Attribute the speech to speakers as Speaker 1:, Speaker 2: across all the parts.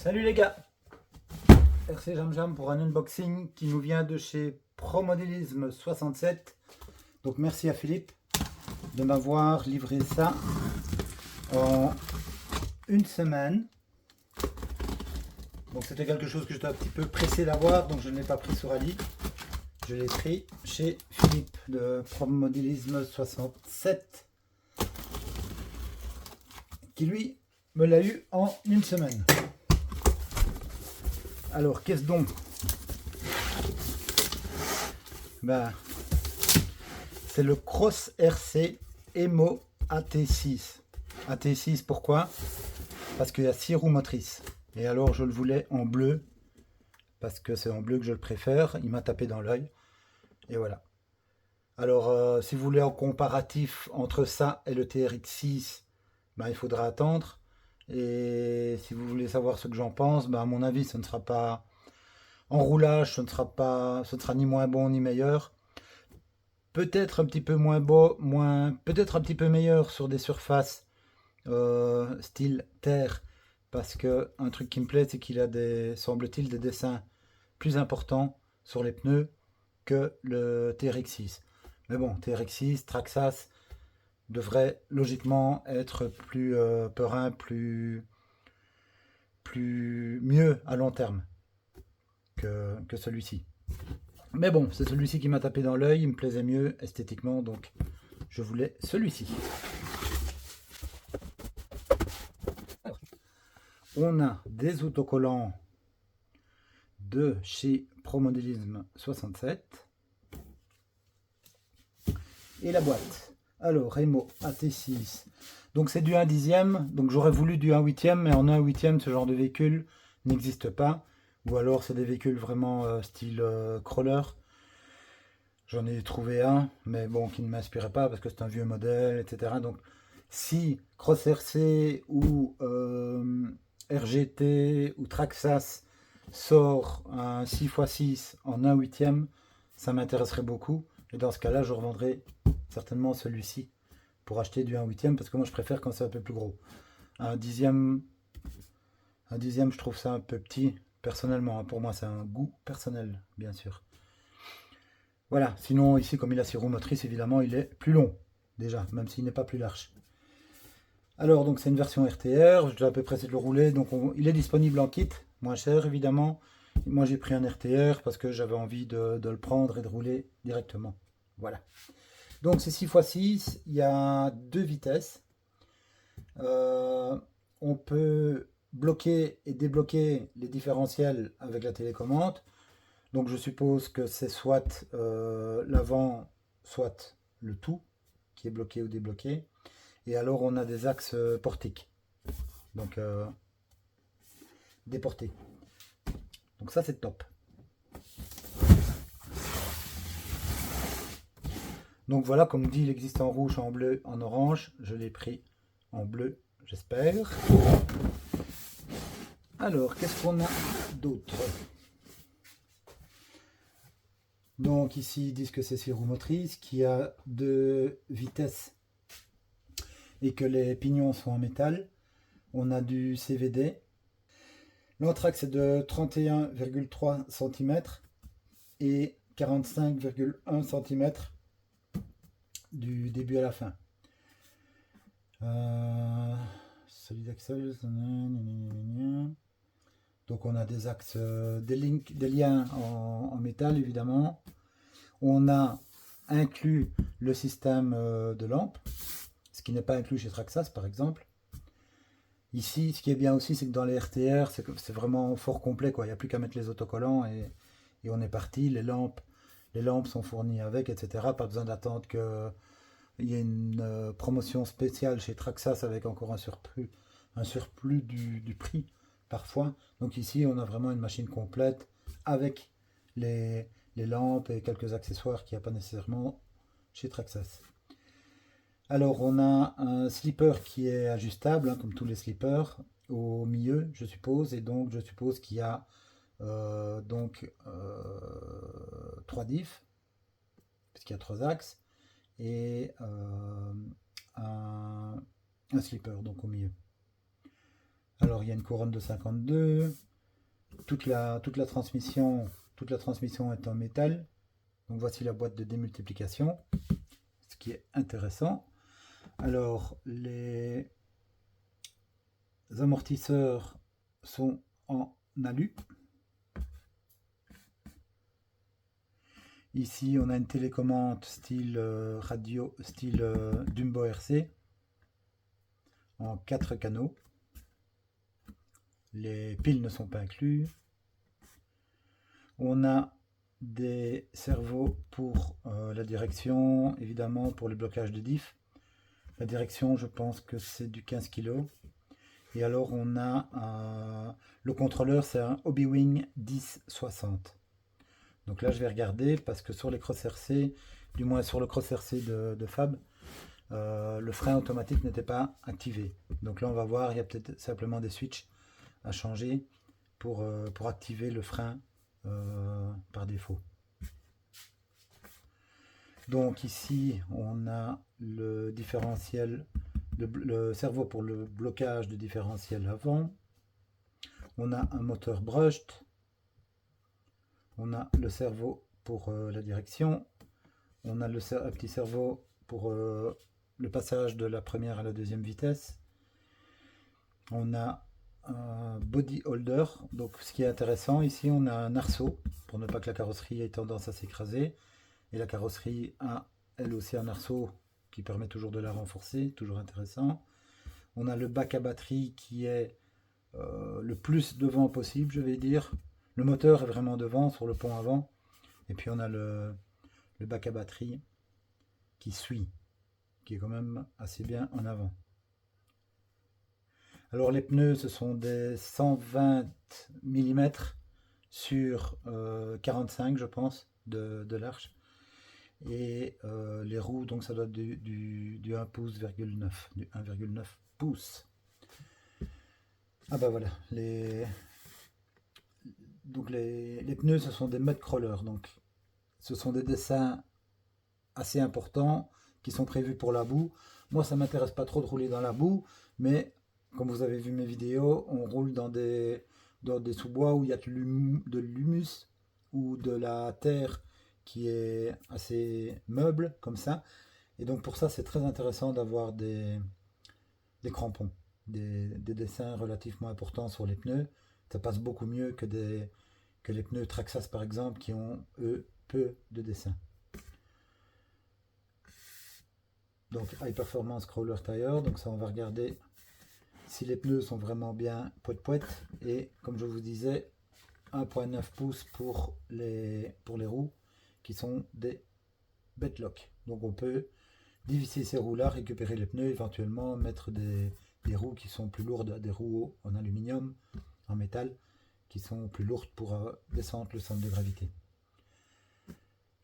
Speaker 1: Salut les gars, RC Jam Jam pour un unboxing qui nous vient de chez Promodélisme 67. Donc merci à Philippe de m'avoir livré ça en une semaine. Donc c'était quelque chose que j'étais un petit peu pressé d'avoir, donc je ne l'ai pas pris sur Ali. Je l'ai pris chez Philippe de Promodélisme 67 qui lui me l'a eu en une semaine. Alors qu'est-ce donc? Ben, c'est le Cross RC Emo AT6. AT6 pourquoi? Parce qu'il y a 6 roues motrices. Et alors je le voulais en bleu, parce que c'est en bleu que je le préfère. Il m'a tapé dans l'œil. Et voilà. Alors si vous voulez en comparatif entre ça et le TRX6, ben, il faudra attendre. Et si vous voulez savoir ce que j'en pense, ben, à mon avis ce ne sera pas... En roulage, ce ne sera ni moins bon ni meilleur. Peut-être un petit peu moins beau, peut-être un petit peu meilleur sur des surfaces style terre, parce que un truc qui me plaît, c'est qu'il a semble-t-il, des dessins plus importants sur les pneus que le TRX6. Mais bon, TRX6, Traxxas devrait logiquement être plus perin, mieux à long terme que celui-ci. Mais bon, c'est celui-ci qui m'a tapé dans l'œil, il me plaisait mieux esthétiquement, donc je voulais celui-ci. On a des autocollants de chez Promodélisme 67 et la boîte. Alors, Emo AT6, donc c'est du 1/10, donc j'aurais voulu du 1/8, mais en 1/8 ce genre de véhicule n'existe pas, ou alors c'est des véhicules vraiment style crawler. J'en ai trouvé un, mais bon, qui ne m'inspirait pas parce que c'est un vieux modèle, etc. Donc, si Cross RC ou RGT ou Traxxas sort un 6x6 en 1/8, ça m'intéresserait beaucoup. Et dans ce cas-là, je revendrai certainement celui-ci pour acheter du 1/8 parce que moi, je préfère quand c'est un peu plus gros. Un dixième, je trouve ça un peu petit, personnellement. Pour moi, c'est un goût personnel, bien sûr. Voilà, sinon ici comme il a 6 roues motrices, évidemment il est plus long, déjà, même s'il n'est pas plus large. Alors donc c'est une version RTR, je dois à peu près essayer de le rouler, donc il est disponible en kit, moins cher évidemment. Moi j'ai pris un RTR parce que j'avais envie de le prendre et de rouler directement. Voilà. Donc c'est 6x6, il y a 2 vitesses. On peut bloquer et débloquer les différentiels avec la télécommande. Donc je suppose que c'est soit l'avant, soit le tout qui est bloqué ou débloqué. Et alors on a des axes portiques, donc déportés. Donc ça c'est top. Donc voilà, comme dit, il existe en rouge, en bleu, en orange. Je l'ai pris en bleu, j'espère. Alors, qu'est-ce qu'on a d'autre? Donc ici, ils disent que c'est 6 roues motrices, qui a 2 vitesses et que les pignons sont en métal. On a du CVD. L'entraque est de 31,3 cm et 45,1 cm du début à la fin. Solid axles. Donc on a des axes, des liens en métal évidemment. On a inclus le système de lampe, ce qui n'est pas inclus chez Traxxas par exemple. Ici, ce qui est bien aussi, c'est que dans les RTR, c'est vraiment fort complet, quoi. Il n'y a plus qu'à mettre les autocollants et on est parti. Les lampes sont fournies avec, etc. Pas besoin d'attendre qu'il y ait une promotion spéciale chez Traxxas avec encore un surplus du prix parfois. Donc ici, on a vraiment une machine complète avec les lampes et quelques accessoires qu'il n'y a pas nécessairement chez Traxxas. Alors on a un slipper qui est ajustable, hein, comme tous les slippers, au milieu je suppose, et donc je suppose qu'il y a 3 diffs, puisqu'il y a 3 axes, et un slipper donc au milieu. Alors il y a une couronne de 52, toute la transmission est en métal. Donc voici la boîte de démultiplication, ce qui est intéressant. Alors les amortisseurs sont en alu. Ici on a une télécommande style radio, style Dumbo RC en 4 canaux. Les piles ne sont pas inclus. On a des servos pour la direction, évidemment pour le blocage de diff. La direction, je pense que c'est du 15 kg. Et alors on a le contrôleur, c'est un Hobbywing 1060. Donc là je vais regarder parce que sur les Cross RC, du moins sur le Cross RC de Fab, le frein automatique n'était pas activé. Donc là on va voir, il y a peut-être simplement des switches à changer pour activer le frein par défaut. Donc ici on a le différentiel, le servot pour le blocage de différentiel avant. On a un moteur brushed. On a le servot pour la direction. On a un petit servot pour le passage de la première à la deuxième vitesse. On a un body holder. Donc ce qui est intéressant ici, on a un arceau pour ne pas que la carrosserie ait tendance à s'écraser. Et la carrosserie a elle aussi un arceau qui permet toujours de la renforcer, toujours intéressant. On a le bac à batterie qui est le plus devant possible, je vais dire. Le moteur est vraiment devant sur le pont avant. Et puis on a le bac à batterie qui suit, qui est quand même assez bien en avant. Alors les pneus, ce sont des 120 mm sur 45, je pense, de large. Et les roues, donc ça doit être du 1 pouce, du 1,9 pouces. Ah bah voilà, donc les pneus, ce sont des mud crawlers, donc ce sont des dessins assez importants qui sont prévus pour la boue. Moi ça m'intéresse pas trop de rouler dans la boue, mais comme vous avez vu mes vidéos, on roule dans des sous-bois où il y a de l'humus ou de la terre qui est assez meuble comme ça, et donc pour ça c'est très intéressant d'avoir des crampons, des dessins relativement importants sur les pneus. Ça passe beaucoup mieux que les pneus Traxxas par exemple qui ont eux peu de dessins. Donc High Performance Crawler Tire, donc ça on va regarder si les pneus sont vraiment bien poète, et comme je vous disais 1,9 pouces pour les roues qui sont des Betlock. Donc on peut divisser ces roues là, récupérer les pneus, éventuellement mettre des roues qui sont plus lourdes, des roues en aluminium, en métal, qui sont plus lourdes pour descendre le centre de gravité.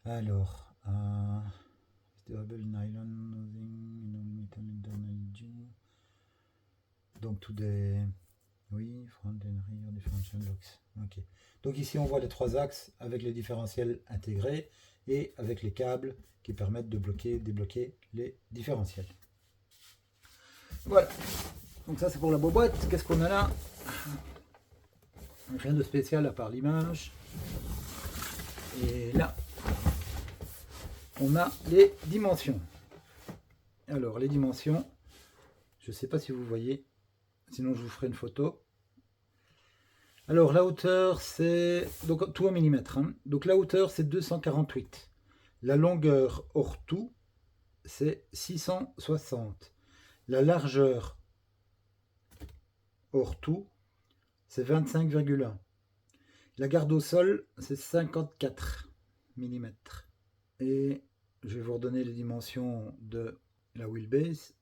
Speaker 1: Alors donc tout des front and rear differential locks. Ok. Donc ici on voit les 3 axes avec les différentiels intégrés et avec les câbles qui permettent de bloquer, débloquer les différentiels. Voilà. Donc ça c'est pour la boîte. Qu'est-ce qu'on a là? Rien de spécial à part l'image. Et là, on a les dimensions. Alors les dimensions, je ne sais pas si vous voyez, sinon je vous ferai une photo. Alors la hauteur c'est, donc tout en millimètres, hein. Donc la hauteur c'est 248. La longueur hors tout c'est 660. La largeur hors tout c'est 25,1. La garde au sol c'est 54 mm. Et je vais vous redonner les dimensions de la wheelbase.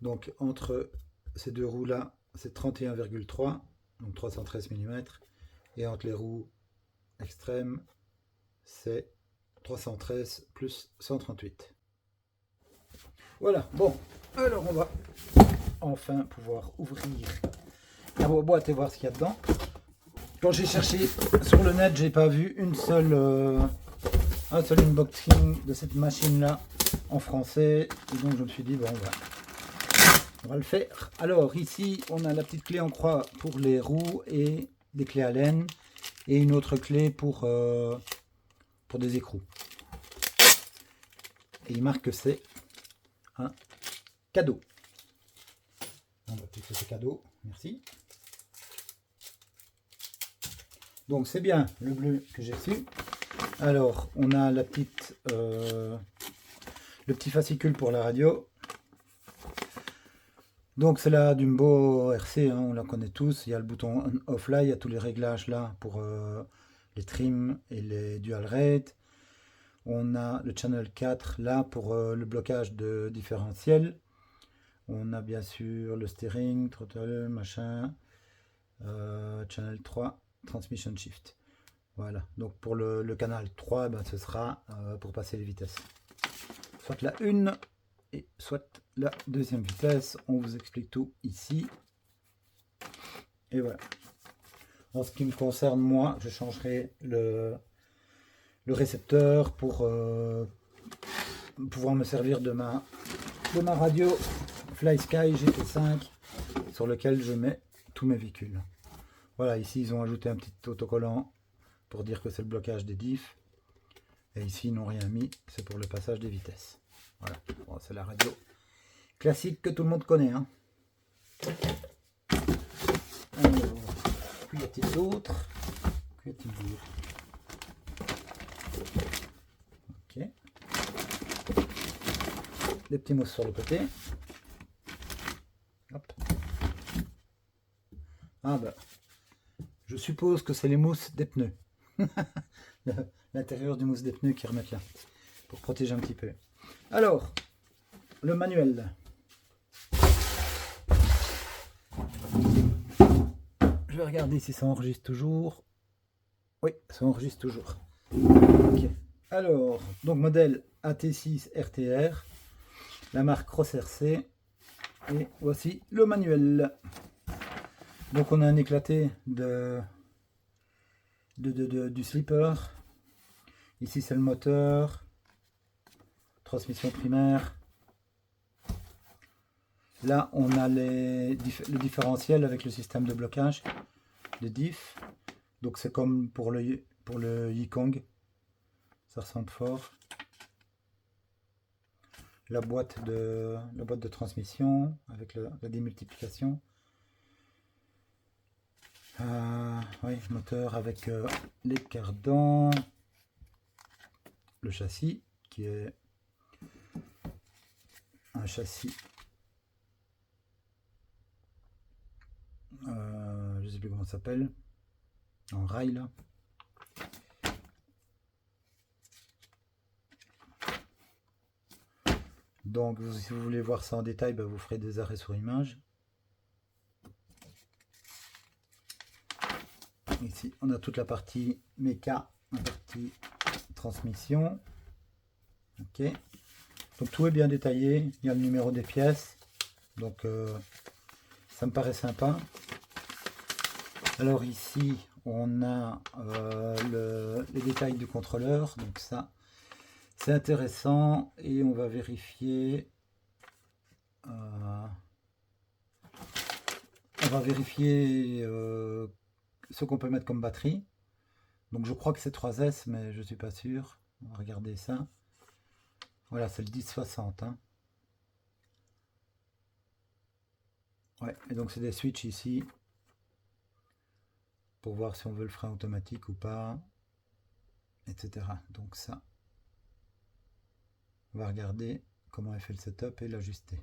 Speaker 1: Donc entre ces deux roues là c'est 31,3, donc 313 mm, et entre les roues extrêmes c'est 313 plus 138. Voilà, bon, alors on va enfin pouvoir ouvrir la boîte et voir ce qu'il y a dedans. Quand j'ai cherché sur le net, j'ai pas vu un seul unboxing de cette machine là en français, et donc je me suis dit bon On va le faire. Alors ici, on a la petite clé en croix pour les roues et des clés Allen et une autre clé pour des écrous. Et il marque que c'est un cadeau. On va appeler ça cadeau. Merci. Donc c'est bien le bleu que j'ai reçu. Alors on a la petite, le petit fascicule pour la radio. Donc c'est la Dumbo RC, hein, on la connaît tous. Il y a le bouton on off là, il y a tous les réglages là pour les trims et les dual rate. On a le channel 4 là pour le blocage de différentiel. On a bien sûr le steering, throttle, machin, channel 3, transmission shift. Voilà, donc pour le canal 3, ben, ce sera pour passer les vitesses. Soit la 1 et soit la deuxième vitesse. On vous explique tout ici. Et voilà. En ce qui me concerne, moi, je changerai le récepteur pour pouvoir me servir de ma radio FlySky GT5 sur lequel je mets tous mes véhicules. Voilà, ici ils ont ajouté un petit autocollant pour dire que c'est le blocage des diffs. Et ici ils n'ont rien mis, c'est pour le passage des vitesses. Voilà, bon, c'est la radio classique que tout le monde connaît. Hein. Alors, puis y a-t-il d'autres? Ok. Des petits mousses sur le côté. Hop. Ah bah, je suppose que c'est les mousses des pneus. L'intérieur du mousse des pneus qui remettent là, pour protéger un petit peu. Alors, le manuel. Je vais regarder si ça enregistre toujours. Oui, ça enregistre toujours. Okay. Alors, donc modèle AT6 RTR, la marque Cross RC, et voici le manuel. Donc on a un éclaté du slipper. Ici c'est le moteur, transmission primaire. Là on a le différentiel avec le système de blocage de diff. Donc c'est comme pour le Yikong, ça ressemble fort. La boîte de transmission avec la démultiplication. Oui, moteur avec les cardans, le châssis qui est un châssis, je ne sais plus comment ça s'appelle, en rail là. Donc si vous voulez voir ça en détail, ben, vous ferez des arrêts sur image. Ici on a toute la partie méca, la partie transmission. Ok, donc tout est bien détaillé, il y a le numéro des pièces, donc ça me paraît sympa. Alors ici on a les détails du contrôleur, donc ça c'est intéressant, et on va vérifier ce qu'on peut mettre comme batterie. Donc je crois que c'est 3S, mais je suis pas sûr. On va regarder ça. Voilà, c'est le 1060. Hein. Ouais, et donc c'est des switches ici pour voir si on veut le frein automatique ou pas, etc. Donc ça, on va regarder comment est fait le setup et l'ajuster.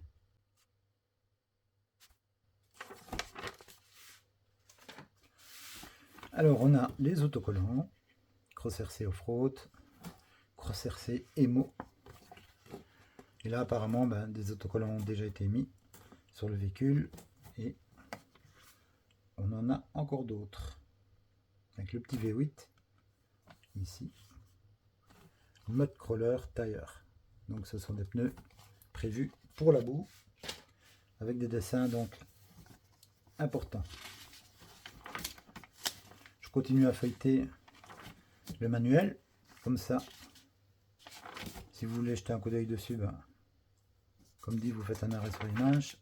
Speaker 1: Alors on a les autocollants, Cross RC Off-Road, Cross RC Emo. Et là apparemment ben, des autocollants ont déjà été mis sur le véhicule et on en a encore d'autres. Avec le petit V8 ici, Mud Crawler Tire. Donc ce sont des pneus prévus pour la boue avec des dessins donc importants. Je continue à feuilleter le manuel comme ça. Si vous voulez jeter un coup d'œil dessus, ben, comme dit, vous faites un arrêt sur image.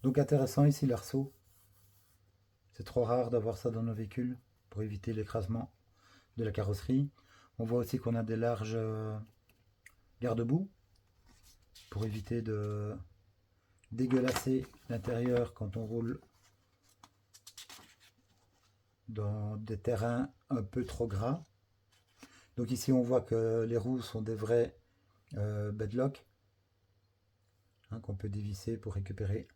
Speaker 1: Donc intéressant ici l'arceau. C'est trop rare d'avoir ça dans nos véhicules pour éviter l'écrasement de la carrosserie. On voit aussi qu'on a des larges garde-boue pour éviter de dégueulasser l'intérieur quand on roule dans des terrains un peu trop gras. Donc ici on voit que les roues sont des vrais bedlock qu'on peut dévisser pour récupérer,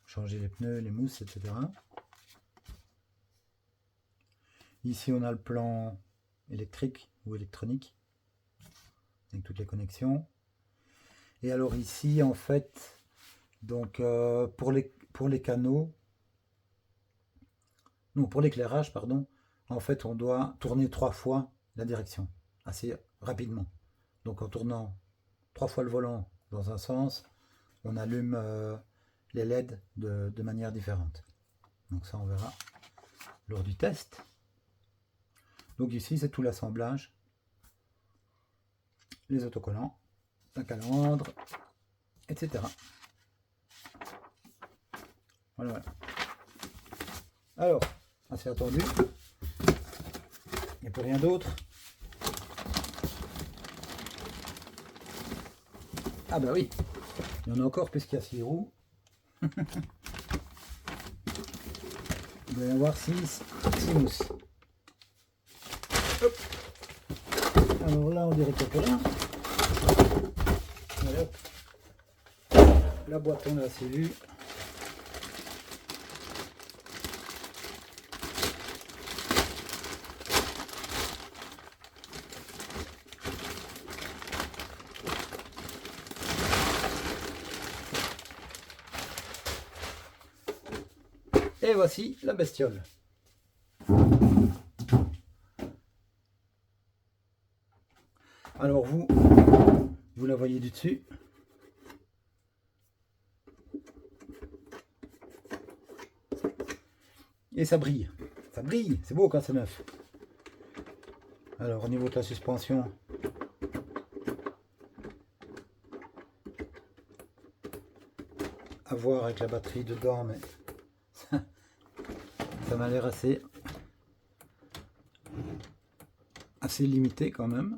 Speaker 1: changer les pneus, les mousses, etc. Ici on a le plan électrique ou électronique avec toutes les connexions. Et alors ici en fait, donc pour les canaux, non, pour l'éclairage pardon, en fait on doit tourner 3 fois la direction assez rapidement. Donc en tournant 3 fois le volant dans un sens, on allume les LED de manière différente. Donc ça on verra lors du test. Donc ici c'est tout l'assemblage, les autocollants, la calandre, etc. Voilà, voilà. Alors, assez attendu, il n'y a plus rien d'autre. Ah bah oui, il y en a encore puisqu'il y a 6 roues. Il doit y en avoir 6 mousses. Hop. Alors là on dirait qu'il n'y a plus rien. Voilà. La boîte on l'a assez vue. Et voici la bestiole. Alors vous la voyez du dessus. Et ça brille. Ça brille, c'est beau quand c'est neuf. Alors au niveau de la suspension, à voir avec la batterie dedans, mais ça m'a l'air assez limité quand même.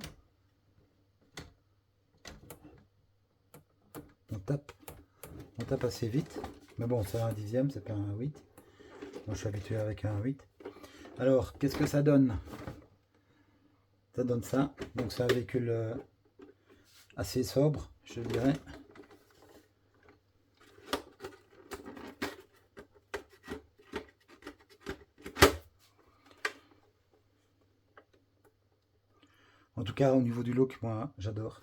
Speaker 1: On tape assez vite, mais bon, c'est un dixième, c'est pas un 8. Moi je suis habitué avec un 8. Alors qu'est-ce que ça donne? Ça donne ça. Donc c'est un véhicule assez sobre, je dirais. En tout cas au niveau du look, moi j'adore.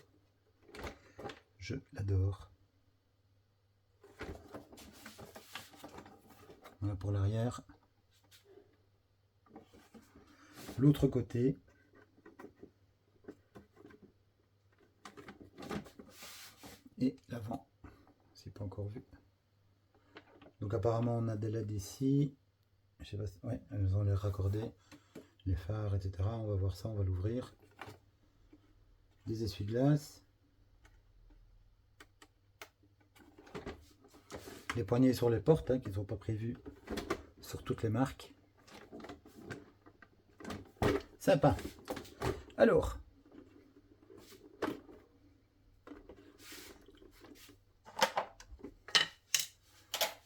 Speaker 1: Je l'adore. Voilà pour l'arrière. L'autre côté. Et l'avant. C'est pas encore vu. Donc apparemment on a des LED ici. Je sais pas si... Ouais, elles ont les raccordées. Les phares, etc. On va voir ça, on va l'ouvrir. Des essuie-glaces. Les poignées sur les portes, qui ne sont pas prévues sur toutes les marques. Sympa. Alors,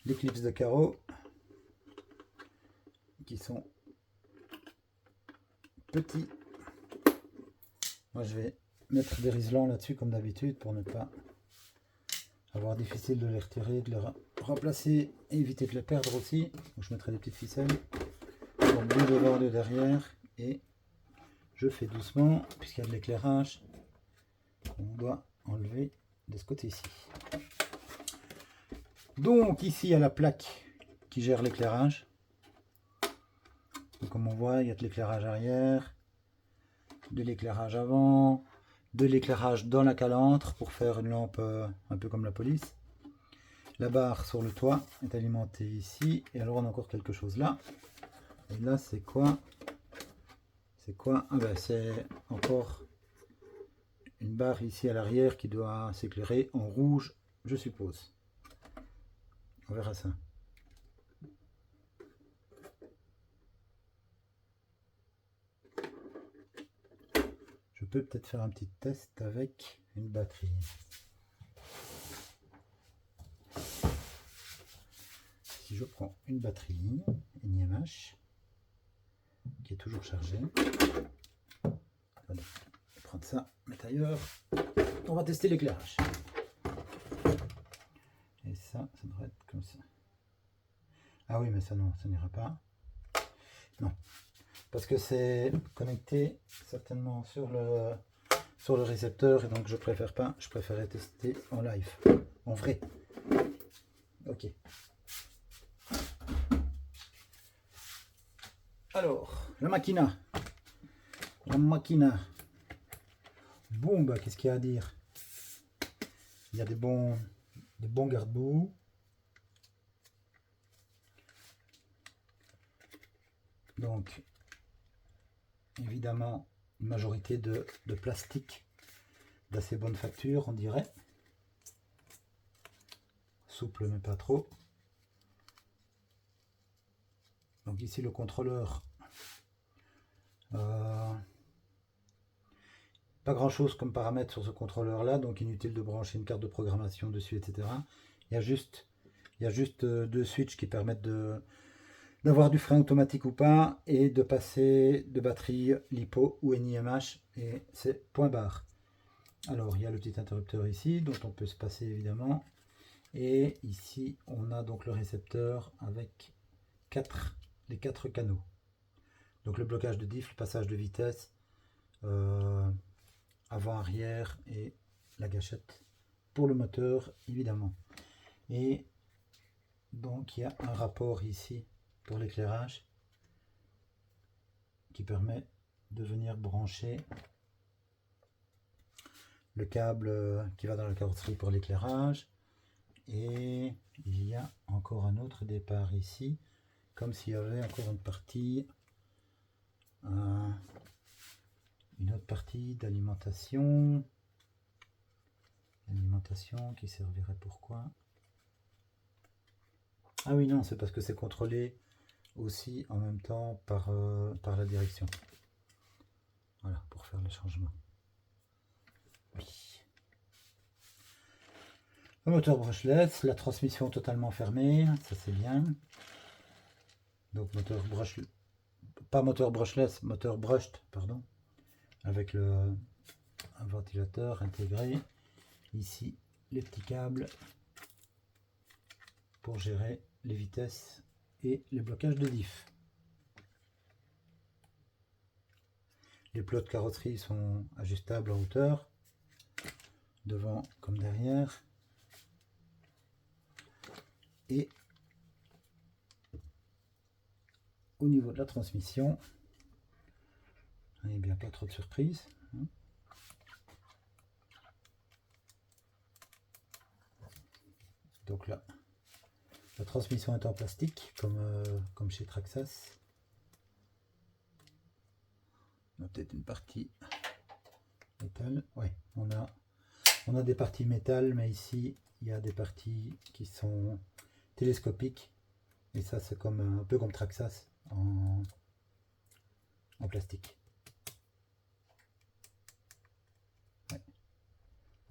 Speaker 1: les clips de carreaux qui sont petits. Moi je vais mettre des riselants là-dessus comme d'habitude pour ne pas avoir difficile de les retirer, de les remplacer et éviter de les perdre aussi. Donc je mettrai des petites ficelles. Donc deux devant, deux derrière, et je fais doucement puisqu'il y a de l'éclairage. On doit enlever de ce côté-ci. Donc ici il y a la plaque qui gère l'éclairage. Comme on voit, il y a de l'éclairage arrière, de l'éclairage avant, de l'éclairage dans la calandre pour faire une lampe un peu comme la police. La barre sur le toit est alimentée ici. Et alors on a encore quelque chose là. Et là c'est quoi? C'est quoi? Ah ben c'est encore une barre ici à l'arrière qui doit s'éclairer en rouge, je suppose. On verra ça. Je peux peut-être faire un petit test avec une batterie. Si je prends une batterie NiMH qui est toujours chargée, allez, je vais prendre ça, mettre ailleurs. On va tester l'éclairage. Et ça devrait être comme ça. Ah oui, mais ça non, ça n'ira pas. Non, parce que c'est connecté certainement sur le récepteur et donc je préfère pas. Je préférais tester en live, en vrai. Ok. Alors, la machina. Bon, bah, qu'est-ce qu'il y a à dire? Il y a des bons garde-boue. Donc, évidemment, une majorité de plastique d'assez bonne facture, on dirait. Souple, mais pas trop. Donc ici, le contrôleur. Pas grand chose comme paramètre sur ce contrôleur là, donc inutile de brancher une carte de programmation dessus, etc. Il y a juste deux switches qui permettent d'avoir du frein automatique ou pas et de passer de batterie LiPo ou NiMH, et c'est point barre. Alors il y a le petit interrupteur ici dont on peut se passer évidemment, et ici on a donc le récepteur avec les quatre canaux. Donc le blocage de diff, le passage de vitesse, avant, arrière et la gâchette pour le moteur évidemment. Et donc il y a un rapport ici pour l'éclairage qui permet de venir brancher le câble qui va dans la carrosserie pour l'éclairage. Et il y a encore un autre départ ici, comme s'il y avait encore une autre partie d'alimentation. L'alimentation qui servirait pour quoi? Ah oui, non, c'est parce que c'est contrôlé aussi en même temps par la direction. Voilà, pour faire les changements. Oui. Le moteur brushless, la transmission totalement fermée, ça c'est bien. Donc moteur brushless, pas moteur brushless, moteur brushed, pardon, avec un ventilateur intégré. Ici, les petits câbles pour gérer les vitesses et les blocages de diff. Les plots de carrosserie sont ajustables en hauteur, devant comme derrière. Et au niveau de la transmission, il n'y a bien pas trop de surprises. Donc là, la transmission est en plastique, comme chez Traxxas. On a peut-être une partie métal. Ouais, on a des parties métal, mais ici il y a des parties qui sont télescopiques. Et ça, c'est comme un peu comme Traxxas en plastique. Ouais.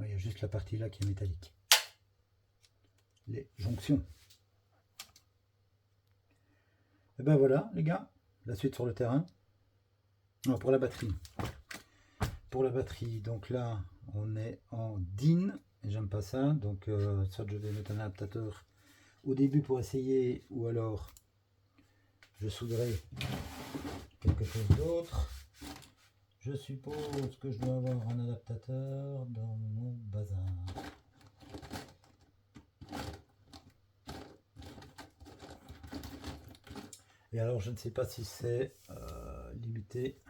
Speaker 1: Ouais, il y a juste la partie là qui est métallique. Les jonctions. Et ben voilà les gars, la suite sur le terrain. Non, pour la batterie. Pour la batterie, donc là on est en DIN, et j'aime pas ça, donc soit je vais mettre un adaptateur au début pour essayer, ou alors je souderai quelque chose d'autre. Je suppose que je dois avoir un adaptateur dans mon bazar. Et alors je ne sais pas si c'est limité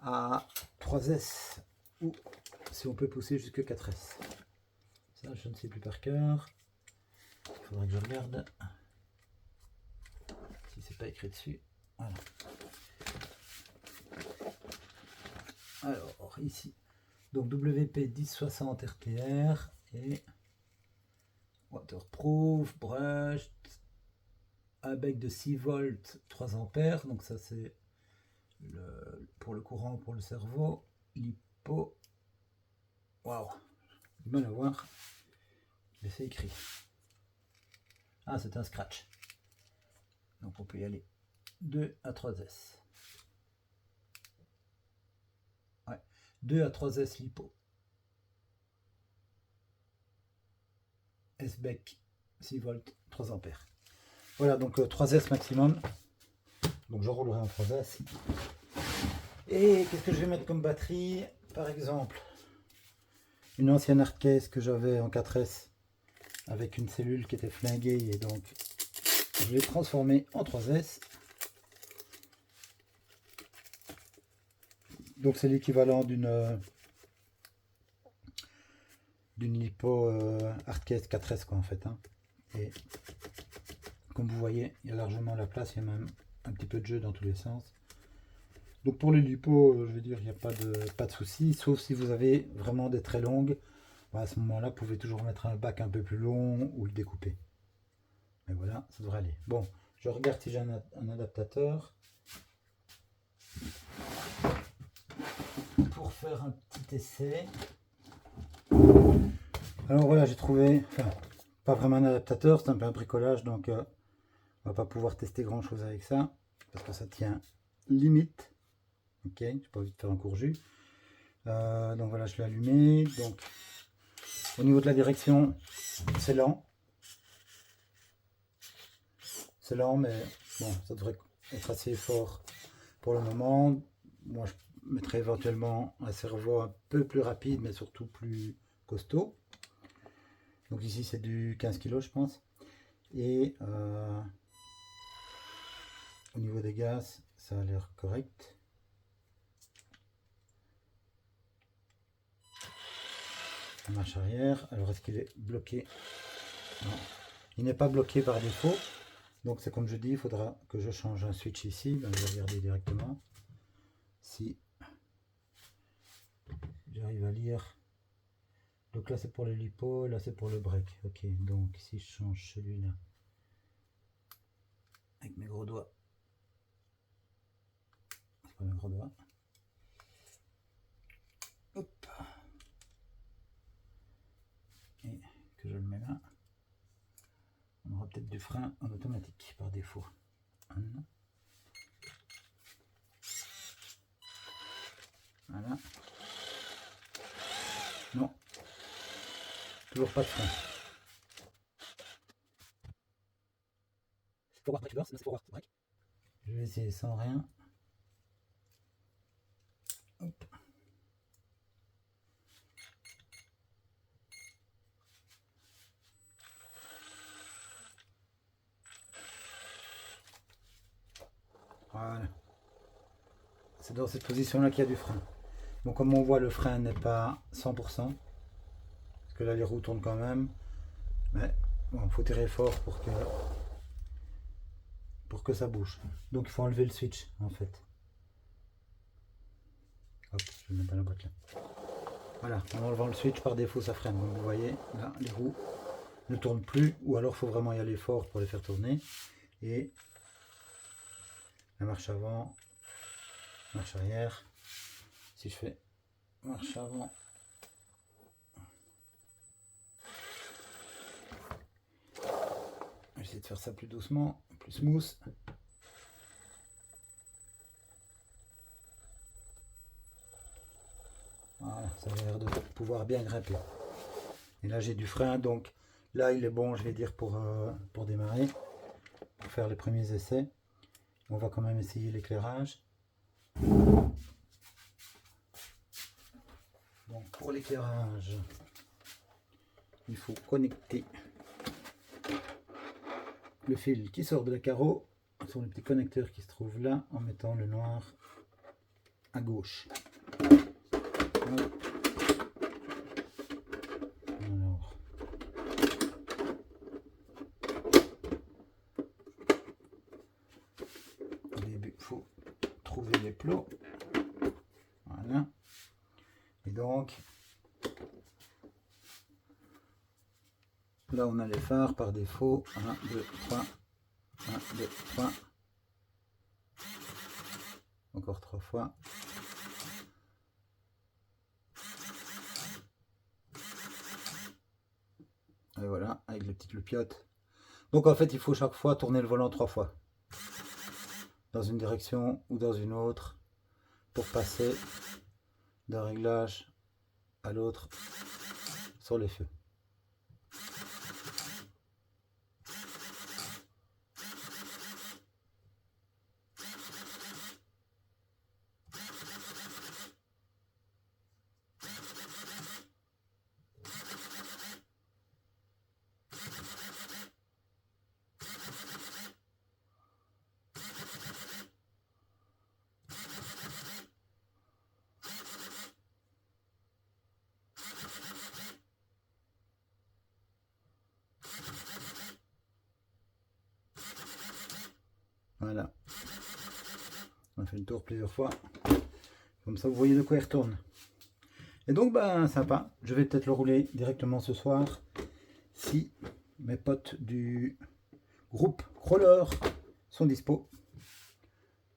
Speaker 1: à 3S ou si on peut pousser jusqu'à 4S. Ça je ne sais plus par cœur. Il faudrait que je regarde si c'est pas écrit dessus. Voilà. Alors ici, donc WP 1060 RTR et ouais, waterproof, brushed, un bec de 6 volts, 3 ampères, donc ça c'est pour le courant, pour le cerveau, l'hypo, waouh, du mal à voir, mais c'est écrit. Ah, c'est un scratch, donc on peut y aller 2 à 3S. Ouais, 2 à 3S l'hypo. S-Bec 6 volts, 3 ampères. Voilà, donc 3S maximum. Donc je roulerai en 3S. Et qu'est-ce que je vais mettre comme batterie? Par exemple, une ancienne hardcase que j'avais en 4S avec une cellule qui était flinguée, et donc je l'ai transformée en 3S. Donc c'est l'équivalent d'une lipo hardcase 4S quoi en fait. Hein. Et comme vous voyez, il y a largement la place, il y a même un petit peu de jeu dans tous les sens. Donc pour les lipos, je veux dire, il n'y a pas de souci, sauf si vous avez vraiment des très longues. À ce moment-là, vous pouvez toujours mettre un bac un peu plus long ou le découper. Mais voilà, ça devrait aller. Bon, je regarde si j'ai un adaptateur. Pour faire un petit essai. Alors voilà, j'ai trouvé, enfin, pas vraiment un adaptateur, c'est un peu un bricolage, donc on va pas pouvoir tester grand chose avec ça, parce que ça tient limite. Ok, j'ai pas envie de faire un court jus. Donc voilà, je l'ai allumé. Donc au niveau de la direction, c'est lent. C'est lent, mais bon, ça devrait être assez fort pour le moment. Moi, je mettrai éventuellement un servot un peu plus rapide, mais surtout plus costaud. Donc ici, c'est du 15 kg, je pense. Et au niveau des gaz, ça a l'air correct. La marche arrière. Alors, est-ce qu'il est bloqué? Non. Il n'est pas bloqué par défaut. Donc, c'est comme je dis, il faudra que je change un switch ici. Ben, je vais regarder directement si j'arrive à lire. Donc là, c'est pour le lipo, là, c'est pour le break. Ok, donc si je change celui-là avec mes gros doigts, c'est pas mes gros doigts. Hop. Et que je le mets là. On aura peut-être du frein en automatique par défaut. Voilà. Non. Toujours pas de frein. C'est forward break reverse, c'est forward break. Je vais essayer sans rien. Hop. Voilà. C'est dans cette position-là qu'il y a du frein. Bon, comme on voit, le frein n'est pas 100%. Parce que là, les roues tournent quand même. Mais bon, il faut tirer fort pour que ça bouge. Donc, il faut enlever le switch, en fait. Hop, je vais mettre dans la boîte là. Voilà, en enlevant le switch, par défaut, ça freine. Donc, vous voyez, là, les roues ne tournent plus. Ou alors, il faut vraiment y aller fort pour les faire tourner. Et la marche avant, marche arrière. Si je fais marche avant, je vais essayer de faire ça plus doucement, plus smooth. Voilà, ça a l'air de pouvoir bien grimper. Et là j'ai du frein, donc là il est bon, je vais dire, pour démarrer, pour faire les premiers essais. On va quand même essayer l'éclairage. Donc pour l'éclairage, il faut connecter le fil qui sort de la carreau sur le petit connecteur qui se trouve là, en mettant le noir à gauche. Alors, au début, il faut trouver les plots. Voilà. Et donc, là on a les phares par défaut. 1, 2, 3. 1, 2, 3. Encore 3 fois. Et voilà, avec les petites loupiottes. Donc en fait, il faut chaque fois tourner le volant 3 fois. Dans une direction ou dans une autre. Pour passer d'un réglage à l'autre sur les feux. Voilà. On a fait le tour plusieurs fois. Comme ça, vous voyez de quoi il retourne. Et donc, ben, sympa. Je vais peut-être le rouler directement ce soir. Si mes potes du groupe Crawler sont dispo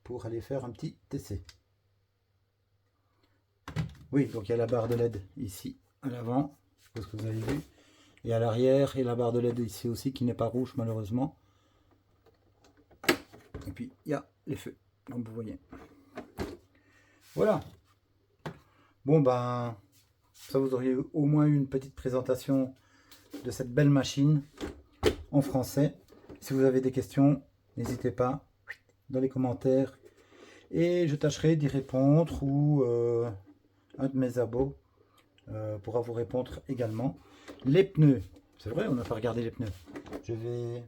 Speaker 1: pour aller faire un petit essai. Oui, donc il y a la barre de LED ici à l'avant. Je suppose que vous avez vu. Et à l'arrière, et la barre de LED ici aussi qui n'est pas rouge malheureusement. Et puis il y a les feux, comme vous voyez. Voilà. Bon ben, ça vous auriez au moins eu une petite présentation de cette belle machine en français. Si vous avez des questions, n'hésitez pas dans les commentaires. Et je tâcherai d'y répondre ou un de mes abos pourra vous répondre également. Les pneus, c'est vrai, on n'a pas regardé les pneus. Je vais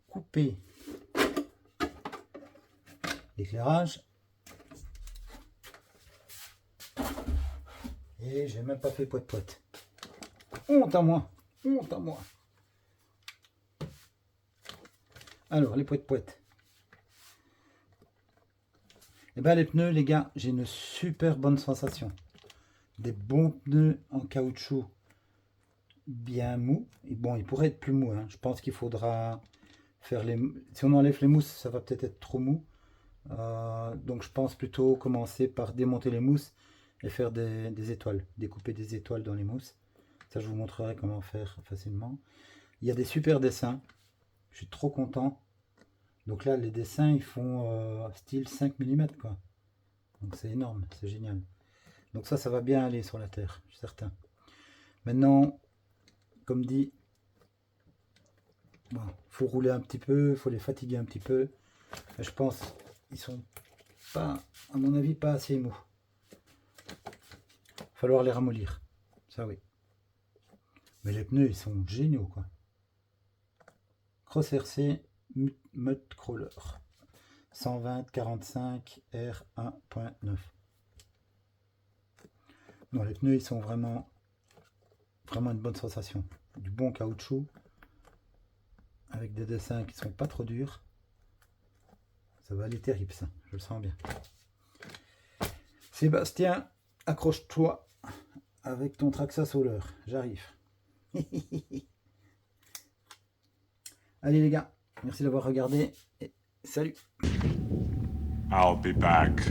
Speaker 1: couper l'éclairage et j'ai même pas fait poète. Honte à moi, honte à moi. Alors les poète. Et ben les pneus les gars, j'ai une super bonne sensation. Des bons pneus en caoutchouc bien mou. Et bon, il pourrait être plus mou, hein. Je pense qu'il faudra faire les... Si on enlève les mousses, ça va peut-être être trop mou. Donc je pense plutôt commencer par démonter les mousses et faire des étoiles. Découper des étoiles dans les mousses. Ça, je vous montrerai comment faire facilement. Il y a des super dessins. Je suis trop content. Donc là, les dessins, ils font style 5 mm, quoi. Donc c'est énorme, c'est génial. Donc ça va bien aller sur la terre, je suis certain. Maintenant, comme dit, bon, faut rouler un petit peu, il faut les fatiguer un petit peu. Et je pense qu'ils sont pas, à mon avis, pas assez mous. Il va falloir les ramollir, ça oui. Mais les pneus, ils sont géniaux, quoi. Cross RC Mud Crawler 120-45 R1.9. Non, les pneus, ils sont vraiment une bonne sensation. Du bon caoutchouc avec des dessins qui sont pas trop durs. Ça va aller terrible, ça, je le sens bien. Sébastien, accroche-toi avec ton Traxa Solar, j'arrive. Allez les gars, merci d'avoir regardé et salut.
Speaker 2: I'll be back.